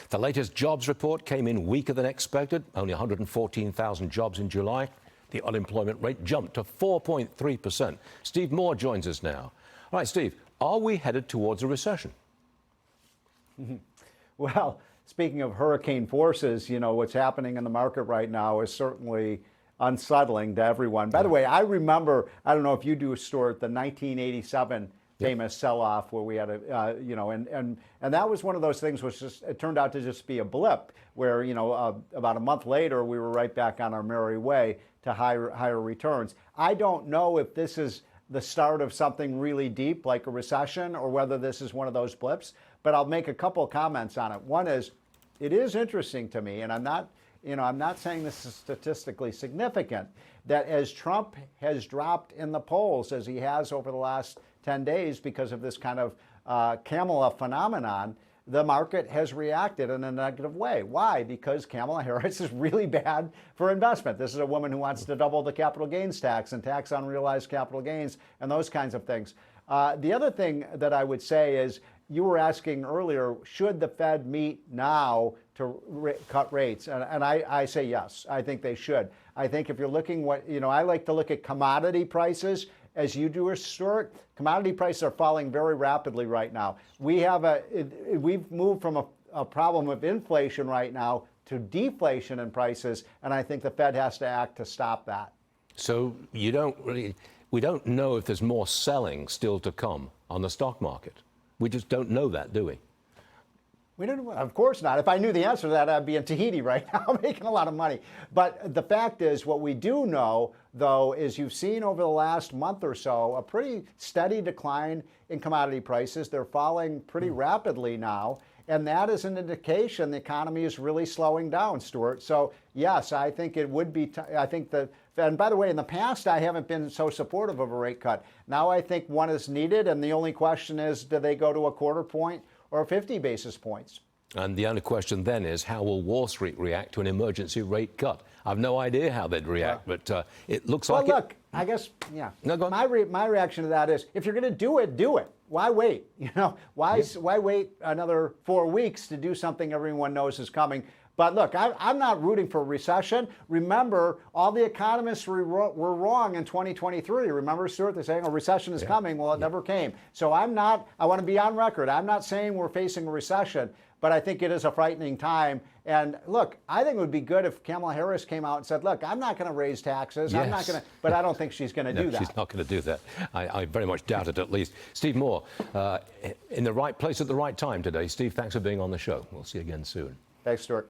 The latest jobs report came in weaker than expected, only 114,000 jobs in July. The unemployment rate jumped to 4.3%. Steve Moore joins us now. All right, Steve, are we headed towards a recession? Well, speaking of hurricane forces, you know, what's happening in the market right now is certainly unsettling to everyone. By the way, I remember, I don't know if you do, Stuart, the 1987 famous sell-off where we had a, and that was one of those things which just, it turned out to just be a blip where, about a month later, we were right back on our merry way to higher returns. I don't know if this is the start of something really deep like a recession or whether this is one of those blips, but I'll make a couple of comments on it. One is, it is interesting to me, and I'm not saying this is statistically significant, that as Trump has dropped in the polls, as he has over the last 10 days because of this kind of Kamala phenomenon, the market has reacted in a negative way. Why? Because Kamala Harris is really bad for investment. This is a woman who wants to double the capital gains tax and tax on realized capital gains and those kinds of things. The other thing that I would say is, you were asking earlier, should the Fed meet now to cut rates? And I say yes, I think they should. I think if you're looking I like to look at commodity prices as you do, Stuart. Commodity prices are falling very rapidly right now. We've moved from a problem of inflation right now to deflation in prices, and I think the Fed has to act to stop that. So we don't know if there's more selling still to come on the stock market. We just don't know that, do we? We don't, of course not. If I knew the answer to that, I'd be in Tahiti right now making a lot of money. But the fact is, what we do know, though, is you've seen over the last month or so a pretty steady decline in commodity prices. They're falling pretty rapidly now. And that is an indication the economy is really slowing down, Stuart. So, yes, I think it would be, and by the way, in the past, I haven't been so supportive of a rate cut. Now I think one is needed, and the only question is, do they go to a quarter point or 50 basis points? And the only question then is, how will Wall Street react to an emergency rate cut? I've no idea how they'd react, but it looks like look, I guess, yeah. No, go on. My reaction to that is, if you're going to do it, do it. Why wait? Why wait another 4 weeks to do something everyone knows is coming? But look, I'm not rooting for a recession. Remember, all the economists were wrong in 2023. Remember, Stuart, they're saying a recession is coming. Well, it never came. So I want to be on record. I'm not saying we're facing a recession, but I think it is a frightening time. And look, I think it would be good if Kamala Harris came out and said, look, I'm not going to raise taxes. Yes. I'm not going to, but I don't think she's going to do that. She's not going to do that. I very much doubt it, at least. Steve Moore, in the right place at the right time today. Steve, thanks for being on the show. We'll see you again soon. Thanks, Stuart.